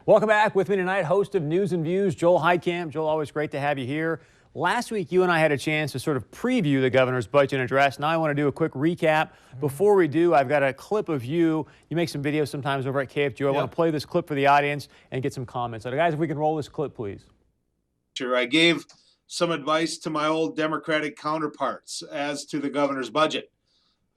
Welcome back. With me tonight, host of News and Views, Joel Heitkamp. Joel, always great to have you here. Last week, you and I had a chance to sort of preview the governor's budget address. Now I want to do a quick recap. Before we do, I've got a clip of you. You make some videos sometimes over at KFG. I want to play this clip for the audience and get some comments. So guys, if we can roll this clip, please. Sure. I gave some advice to my old Democratic counterparts as to the governor's budget.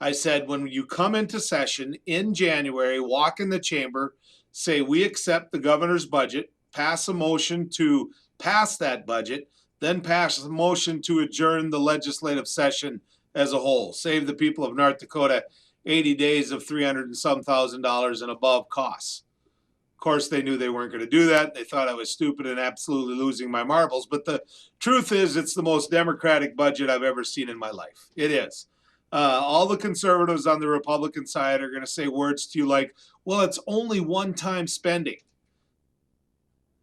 I said, when you come into session in January, walk in the chamber, say we accept the governor's budget, pass a motion to pass that budget, then pass a motion to adjourn the legislative session as a whole. Save the people of North Dakota 80 days of $300 and some thousand and above costs. Of course, they knew they weren't going to do that. They thought I was stupid and absolutely losing my marbles. But the truth is, it's the most Democratic budget I've ever seen in my life. It is. All the conservatives on the Republican side are going to say words to you like, well, it's only one-time spending.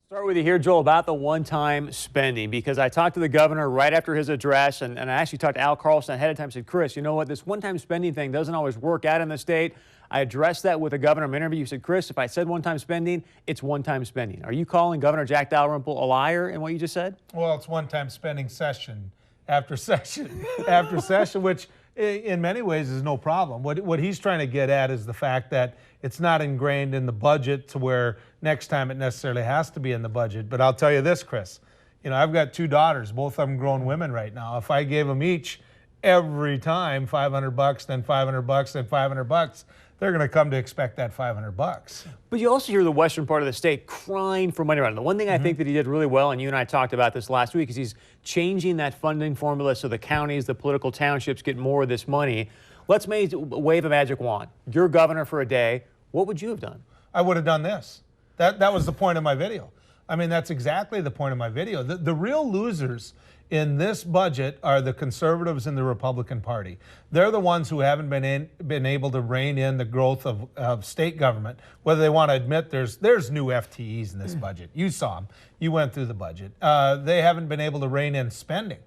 Start with you here, Joel, about the one-time spending, because I talked to the governor right after his address, and I actually talked to Al Carlson ahead of time and said, Chris, you know what, this one-time spending thing doesn't always work out in the state. I addressed that with the governor in an interview. You said, Chris, if I said one-time spending, it's one-time spending. Are you calling Governor Jack Dalrymple a liar in what you just said? Well, it's one-time spending session after session after session, which in many ways is no problem. What he's trying to get at is the fact that it's not ingrained in the budget to where next time it necessarily has to be in the budget. But I'll tell you this, Chris, I've got two daughters, both of them grown women right now. If I gave them each every time $500, then $500, then $500, they're going to come to expect that $500. But you also hear the western part of the state crying for money around. The one thing I think that he did really well, and you and I talked about this last week, is he's changing that funding formula so the counties, the political townships get more of this money. Let's wave a magic wand. You're governor for a day. What would you have done? I would have done this. That was the point of my video. I mean, that's exactly the point of my video. The real losers in this budget are the conservatives in the Republican Party. They're the ones who haven't been able to rein in the growth of state government, whether they want to admit there's new FTEs in this budget. You saw them. You went through the budget. They haven't been able to rein in spending.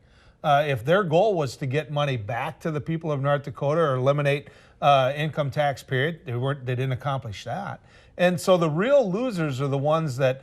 If their goal was to get money back to the people of North Dakota or eliminate income tax period, they didn't accomplish that. And so the real losers are the ones that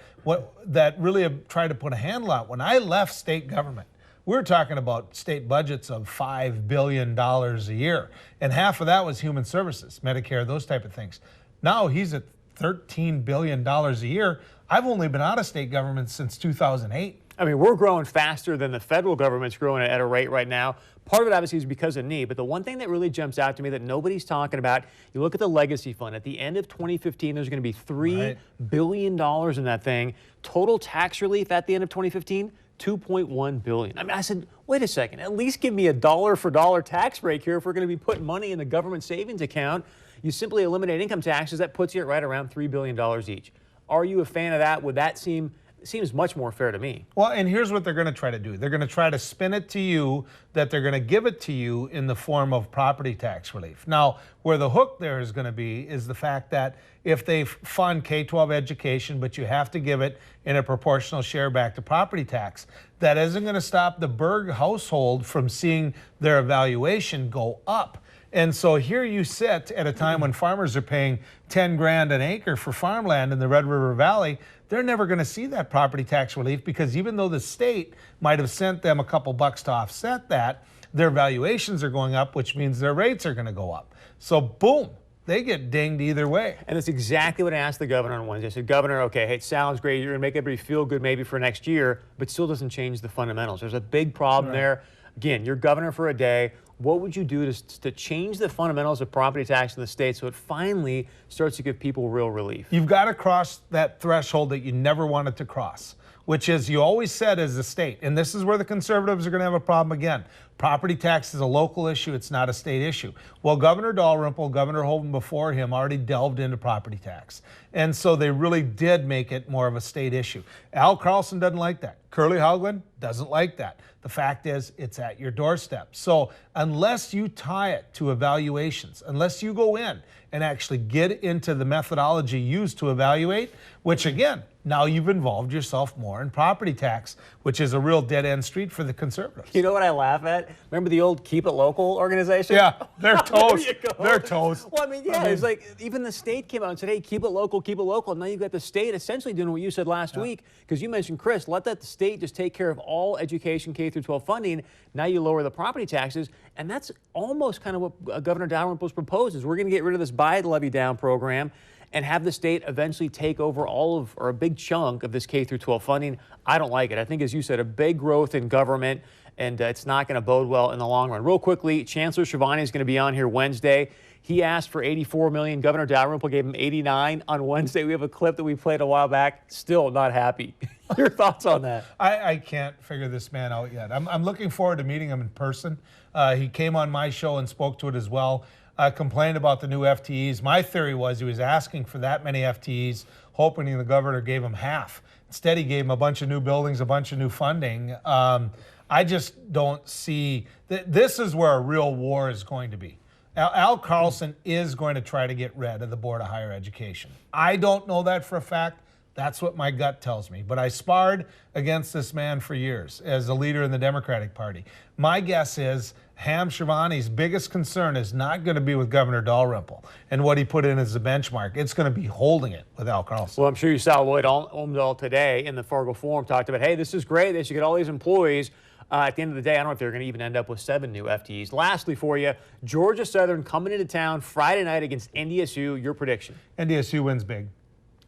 really have tried to put a handle out. When I left state government, we were talking about state budgets of $5 billion a year, and half of that was human services, Medicare, those type of things. Now he's at $13 billion a year. I've only been out of state government since 2008. I mean, we're growing faster than the federal government's growing at a rate right now. Part of it obviously is because of need, but the one thing that really jumps out to me that nobody's talking about, you look at the legacy fund. At the end of 2015, there's going to be $3 billion in that thing. Total tax relief at the end of 2015, $2.1 billion. I mean, I said, wait a second, at least give me a dollar for dollar tax break here if we're going to be putting money in the government savings account. You simply eliminate income taxes, that puts you at right around $3 billion each. Are you a fan of that? Would that seems much more fair to me. Well, and here's what they're going to try to do. They're going to try to spin it to you that they're going to give it to you in the form of property tax relief. Now, where the hook there is going to be is the fact that if they fund K-12 education, but you have to give it in a proportional share back to property tax, that isn't going to stop the Berg household from seeing their evaluation go up. And so here you sit at a time when farmers are paying 10 grand an acre for farmland in the Red River Valley. They're never going to see that property tax relief because even though the state might have sent them a couple bucks to offset that, their valuations are going up, which means their rates are going to go up. So boom, they get dinged either way. And that's exactly what I asked the governor on Wednesday. I said, Governor, okay, hey, it sounds great. You're going to make everybody feel good maybe for next year, but still doesn't change the fundamentals. There's a big problem there. Again, you're governor for a day. What would you do to change the fundamentals of property tax in the state so it finally starts to give people real relief? You've got to cross that threshold that you never wanted to cross, which is you always said as a state, and this is where the conservatives are going to have a problem again. Property tax is a local issue. It's not a state issue. Well, Governor Dalrymple, Governor Holden before him already delved into property tax. And so they really did make it more of a state issue. Al Carlson doesn't like that. Curly Haugland doesn't like that. The fact is, it's at your doorstep. So unless you tie it to evaluations, unless you go in and actually get into the methodology used to evaluate, which again, now you've involved yourself more in property tax, which is a real dead-end street for the conservatives. You know what I laugh at? Remember the old Keep It Local organization? Yeah, they're toast. you go. They're toast. Well, I mean, yeah, it's like even the state came out and said, hey, keep it local, keep it local. Now you've got the state essentially doing what you said last week, because you mentioned, Chris, let that state just take care of all education K through 12 funding. Now you lower the property taxes, and that's almost kind of what Governor Dalrymple's proposed is we're going to get rid of this buy levy down program and have the state eventually take over all of, or a big chunk of this K through 12 funding. I don't like it. I think, as you said, a big growth in government, and it's not going to bode well in the long run. Real quickly, Chancellor Schiavone is going to be on here Wednesday. He asked for $84 million. Governor Dalrymple gave him $89 on Wednesday. We have a clip that we played a while back. Still not happy. Your thoughts on that? I can't figure this man out yet. I'm looking forward to meeting him in person. He came on my show and spoke to it as well. Complained about the new FTEs. My theory was he was asking for that many FTEs, hoping the governor gave him half. Instead, he gave him a bunch of new buildings, a bunch of new funding. I just don't see that. This is where a real war is going to be. Al Carlson is going to try to get rid of the Board of Higher Education. I don't know that for a fact. That's what my gut tells me. But I sparred against this man for years as a leader in the Democratic Party. My guess is Ham Schiavone's biggest concern is not going to be with Governor Dalrymple and what he put in as a benchmark. It's going to be holding it with Al Carlson. Well, I'm sure you saw Lloyd Omdahl today in the Fargo Forum talked about, hey, this is great. They should get all these employees. At the end of the day, I don't know if they're going to even end up with 7 new FTEs. Lastly for you, Georgia Southern coming into town Friday night against NDSU. Your prediction? NDSU wins big.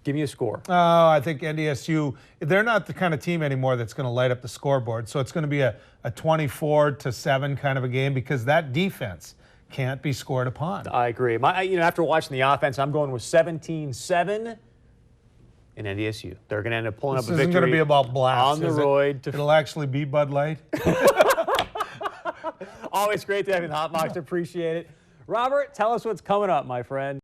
Give me a score. Oh, I think NDSU, they're not the kind of team anymore that's going to light up the scoreboard. So it's going to be a 24-7 kind of a game because that defense can't be scored upon. I agree. After watching the offense, I'm going with 17-7 in NDSU. They're going to end up pulling up a victory. This isn't going to be about blasts, on the road. It'll actually be Bud Light. Always great to have you in the Hot Box. Appreciate it. Robert, tell us what's coming up, my friend.